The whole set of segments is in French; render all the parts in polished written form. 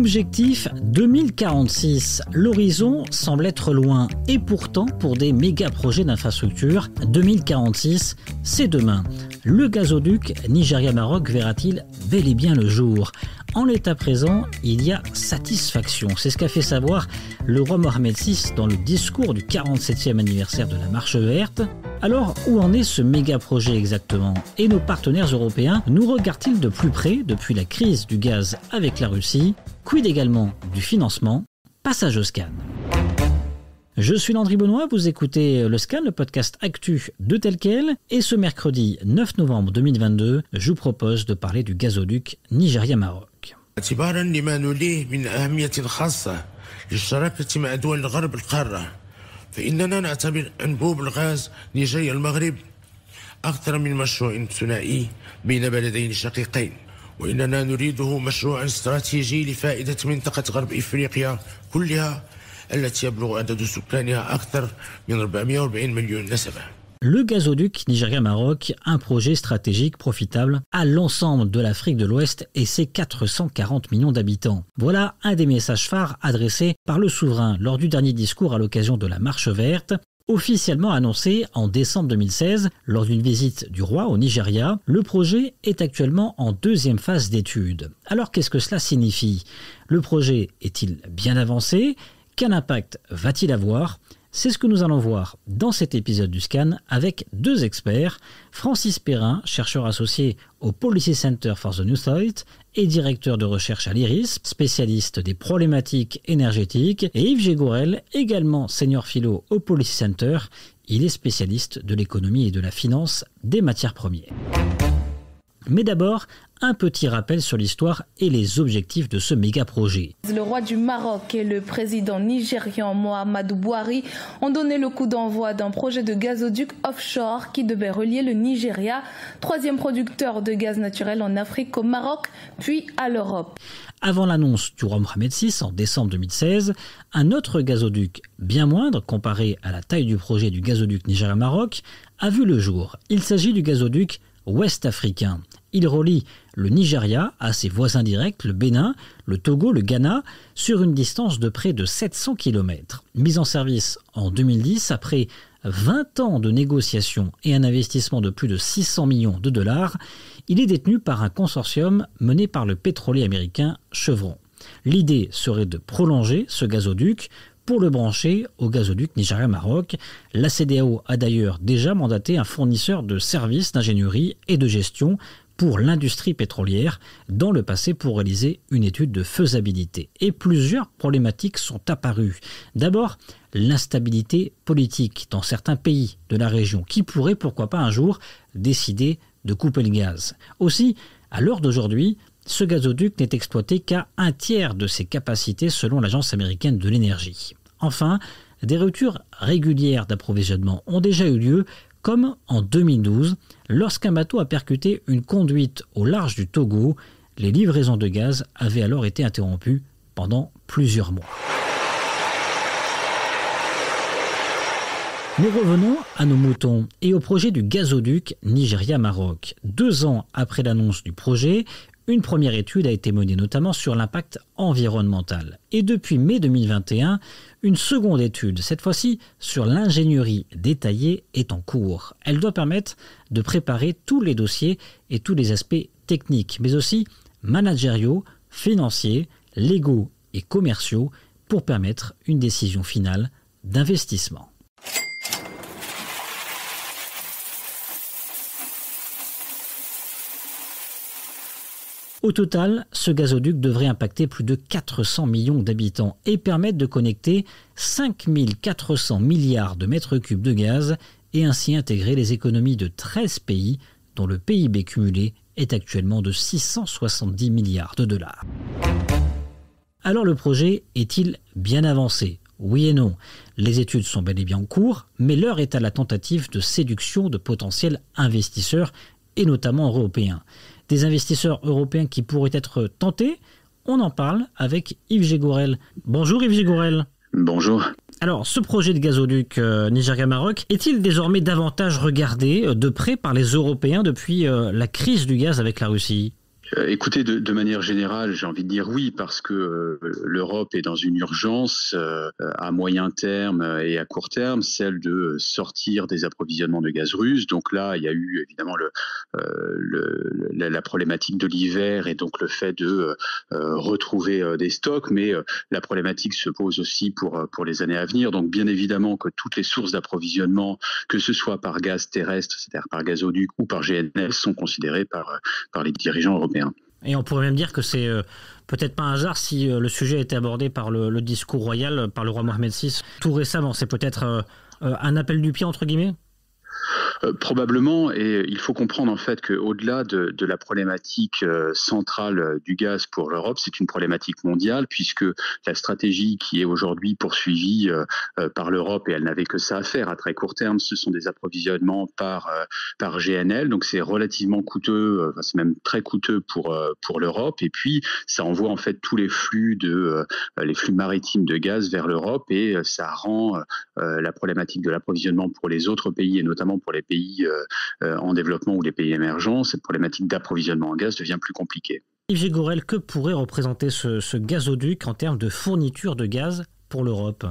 Objectif 2046. L'horizon semble être loin et pourtant pour des méga projets d'infrastructure, 2046, c'est demain. Le gazoduc Nigeria-Maroc verra-t-il bel et bien le jour ? En l'état présent, il y a satisfaction. C'est ce qu'a fait savoir le roi Mohamed VI dans le discours du 47e anniversaire de la Marche verte. Alors, où en est ce méga projet exactement ? Et nos partenaires européens nous regardent-ils de plus près depuis la crise du gaz avec la Russie ? Quid également du financement ? Passage au scan. Je suis Landry Benoît, vous écoutez le Scan, le podcast actu de Tel Quel, et ce mercredi 9 novembre 2022, je vous propose de parler du gazoduc Nigeria-Maroc. اعتبارا لما نوليه من أهمية خاصة للشراكة مع دول الغرب القارة فإننا نعتبر أنبوب الغاز نيجيريا المغرب أكثر من مشروع ثنائي بين بلدين شقيقين وإننا نريده مشروعا استراتيجي لفائدة منطقة غرب إفريقيا كلها التي يبلغ عدد سكانها أكثر من 440 مليون نسمة. Le gazoduc Nigeria-Maroc, un projet stratégique profitable à l'ensemble de l'Afrique de l'Ouest et ses 440 millions d'habitants. Voilà un des messages phares adressés par le souverain lors du dernier discours à l'occasion de la Marche verte. Officiellement annoncé en décembre 2016 lors d'une visite du roi au Nigeria, le projet est actuellement en deuxième phase d'étude. Alors qu'est-ce que cela signifie ? Le projet est-il bien avancé ? Quel impact va-t-il avoir ? C'est ce que nous allons voir dans cet épisode du Scan avec deux experts, Francis Perrin, chercheur associé au Policy Center for the New State et directeur de recherche à l'IRIS, spécialiste des problématiques énergétiques, et Yves Gégourel, également senior philo au Policy Center. Il est spécialiste de l'économie et de la finance des matières premières. Mais d'abord, un petit rappel sur l'histoire et les objectifs de ce méga-projet. Le roi du Maroc et le président nigérian Mohamedou Bouhari ont donné le coup d'envoi d'un projet de gazoduc offshore qui devait relier le Nigeria, troisième producteur de gaz naturel en Afrique, au Maroc, puis à l'Europe. Avant l'annonce du roi Mohamed VI en décembre 2016, un autre gazoduc, bien moindre comparé à la taille du projet du gazoduc Nigeria-Maroc, a vu le jour. Il s'agit du gazoduc ouest-africain. Il relie le Nigeria à ses voisins directs, le Bénin, le Togo, le Ghana, sur une distance de près de 700 km. Mis en service en 2010, après 20 ans de négociations et un investissement de plus de 600 millions de dollars, il est détenu par un consortium mené par le pétrolier américain Chevron. L'idée serait de prolonger ce gazoduc pour le brancher au gazoduc Nigeria-Maroc. La CEDEAO a d'ailleurs déjà mandaté un fournisseur de services d'ingénierie et de gestion pour l'industrie pétrolière dans le passé pour réaliser une étude de faisabilité. Et plusieurs problématiques sont apparues. D'abord, l'instabilité politique dans certains pays de la région qui pourraient, pourquoi pas un jour, décider de couper le gaz. Aussi, à l'heure d'aujourd'hui, ce gazoduc n'est exploité qu'à un tiers de ses capacités selon l'Agence américaine de l'énergie. Enfin, des ruptures régulières d'approvisionnement ont déjà eu lieu, comme en 2012, lorsqu'un bateau a percuté une conduite au large du Togo. Les livraisons de gaz avaient alors été interrompues pendant plusieurs mois. Nous revenons à nos moutons et au projet du gazoduc Nigeria-Maroc. 2 ans après l'annonce du projet, une première étude a été menée notamment sur l'impact environnemental. Et depuis mai 2021, une seconde étude, cette fois-ci sur l'ingénierie détaillée, est en cours. Elle doit permettre de préparer tous les dossiers et tous les aspects techniques, mais aussi managériaux, financiers, légaux et commerciaux pour permettre une décision finale d'investissement. Au total, ce gazoduc devrait impacter plus de 400 millions d'habitants et permettre de connecter 5400 milliards de mètres cubes de gaz et ainsi intégrer les économies de 13 pays dont le PIB cumulé est actuellement de 670 milliards de dollars. Alors le projet est-il bien avancé ? Oui et non. Les études sont bel et bien en cours, mais l'heure est à la tentative de séduction de potentiels investisseurs et notamment européens. Des investisseurs européens qui pourraient être tentés. On en parle avec Yves Gégourel. Bonjour Yves Gégourel. Bonjour. Alors, ce projet de gazoduc Nigeria-Maroc est-il désormais davantage regardé de près par les Européens depuis la crise du gaz avec la Russie ? Écoutez, de manière générale, j'ai envie de dire oui, parce que l'Europe est dans une urgence à moyen terme et à court terme, celle de sortir des approvisionnements de gaz russe. Donc là, il y a eu évidemment la problématique de l'hiver et donc le fait de retrouver des stocks, mais la problématique se pose aussi pour les années à venir. Donc bien évidemment que toutes les sources d'approvisionnement, que ce soit par gaz terrestre, c'est-à-dire par gazoduc ou par GNL, sont considérées par les dirigeants européens. Et on pourrait même dire que c'est peut-être pas un hasard si le sujet a été abordé par le discours royal, par le roi Mohamed VI tout récemment. C'est peut-être un appel du pied, entre guillemets ? Probablement, et il faut comprendre en fait qu'au-delà de la problématique centrale du gaz pour l'Europe, c'est une problématique mondiale, puisque la stratégie qui est aujourd'hui poursuivie par l'Europe, et elle n'avait que ça à faire à très court terme, ce sont des approvisionnements par GNL, donc c'est relativement coûteux, enfin, c'est même très coûteux pour l'Europe, et puis ça envoie en fait tous les flux maritimes de gaz vers l'Europe, et ça rend la problématique de l'approvisionnement pour les autres pays, et notamment pour les pays en développement ou les pays émergents, cette problématique d'approvisionnement en gaz devient plus compliquée. Yves Gégorel, que pourrait représenter ce gazoduc en termes de fourniture de gaz pour l'Europe ?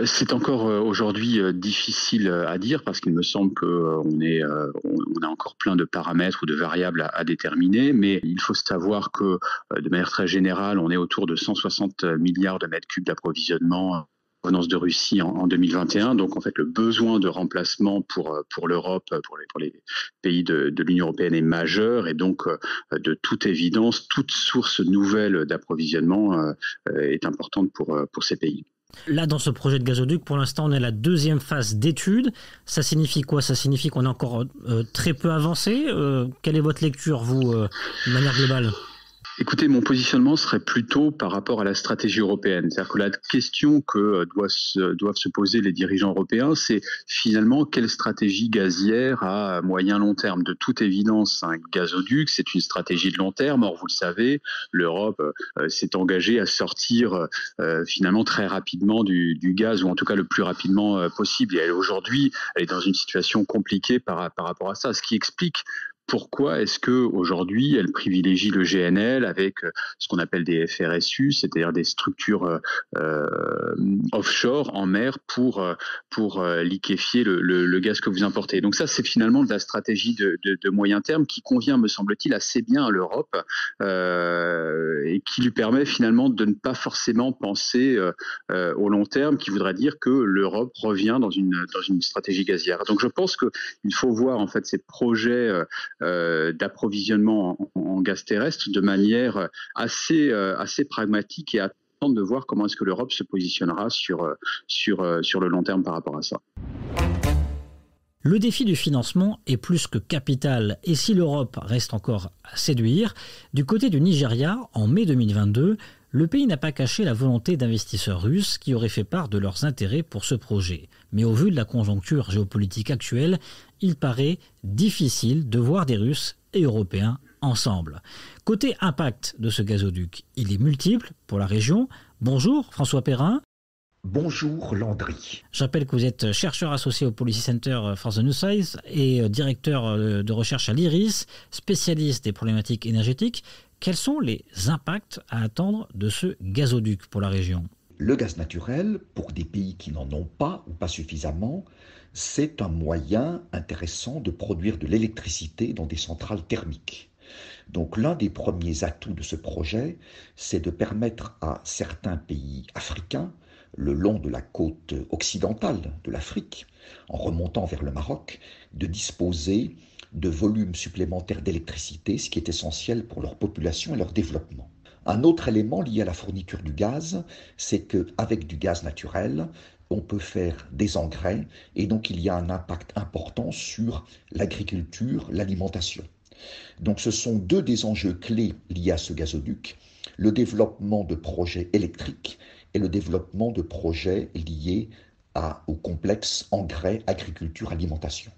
C'est encore aujourd'hui difficile à dire parce qu'il me semble qu'on a encore plein de paramètres ou de variables à déterminer, mais il faut savoir que de manière très générale, on est autour de 160 milliards de mètres cubes d'approvisionnement provenance de Russie en 2021. Donc, en fait, le besoin de remplacement pour l'Europe, pour les pays de l'Union européenne est majeur. Et donc, de toute évidence, toute source nouvelle d'approvisionnement est importante pour ces pays. Là, dans ce projet de gazoduc, pour l'instant, on est à la deuxième phase d'étude. Ça signifie quoi ? Ça signifie qu'on est encore très peu avancé. Quelle est votre lecture, vous, de manière globale ? Écoutez, mon positionnement serait plutôt par rapport à la stratégie européenne. C'est-à-dire que la question que doivent se poser les dirigeants européens, c'est finalement quelle stratégie gazière à moyen-long terme. De toute évidence, un gazoduc, c'est une stratégie de long terme. Or, vous le savez, l'Europe s'est engagée à sortir finalement très rapidement du gaz, ou en tout cas le plus rapidement possible. Et aujourd'hui, elle est dans une situation compliquée par rapport à ça, ce qui explique pourquoi est-ce qu'aujourd'hui, elle privilégie le GNL avec ce qu'on appelle des FRSU, c'est-à-dire des structures offshore en mer pour liquéfier le gaz que vous importez. Donc ça, c'est finalement de la stratégie de moyen terme qui convient, me semble-t-il, assez bien à l'Europe et qui lui permet finalement de ne pas forcément penser au long terme, qui voudrait dire que l'Europe revient dans une stratégie gazière. Donc je pense qu'il faut voir en fait ces projets d'approvisionnement en gaz terrestre de manière assez pragmatique et attendre de voir comment est-ce que l'Europe se positionnera sur le long terme par rapport à ça. Le défi du financement est plus que capital, et si l'Europe reste encore à séduire, du côté du Nigeria, en mai 2022, le pays n'a pas caché la volonté d'investisseurs russes qui auraient fait part de leurs intérêts pour ce projet. Mais au vu de la conjoncture géopolitique actuelle, il paraît difficile de voir des Russes et Européens ensemble. Côté impact de ce gazoduc, il est multiple pour la région. Bonjour François Perrin. Bonjour Landry. Je rappelle que vous êtes chercheur associé au Policy Center for the New Size et directeur de recherche à l'IRIS, spécialiste des problématiques énergétiques. Quels sont les impacts à attendre de ce gazoduc pour la région ? Le gaz naturel, pour des pays qui n'en ont pas ou pas suffisamment, c'est un moyen intéressant de produire de l'électricité dans des centrales thermiques. Donc l'un des premiers atouts de ce projet, c'est de permettre à certains pays africains, le long de la côte occidentale de l'Afrique, en remontant vers le Maroc, de disposer de volumes supplémentaires d'électricité, ce qui est essentiel pour leur population et leur développement. Un autre élément lié à la fourniture du gaz, c'est qu'avec du gaz naturel, on peut faire des engrais et donc il y a un impact important sur l'agriculture, l'alimentation. Donc ce sont deux des enjeux clés liés à ce gazoduc, le développement de projets électriques et le développement de projets liés au complexe engrais, agriculture, alimentation.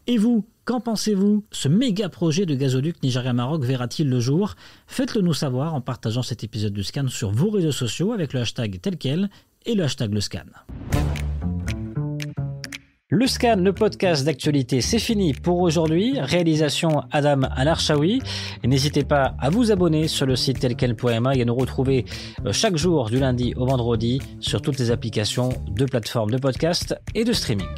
Et vous, qu'en pensez-vous ? Ce méga projet de gazoduc Nigeria-Maroc verra-t-il le jour ? Faites-le nous savoir en partageant cet épisode du Scan sur vos réseaux sociaux avec le hashtag tel quel et le hashtag le Scan. Le Scan, le podcast d'actualité, c'est fini pour aujourd'hui. Réalisation Adam Al-Arshawi. N'hésitez pas à vous abonner sur le site telquel.ma et à nous retrouver chaque jour du lundi au vendredi sur toutes les applications de plateformes de podcast et de streaming.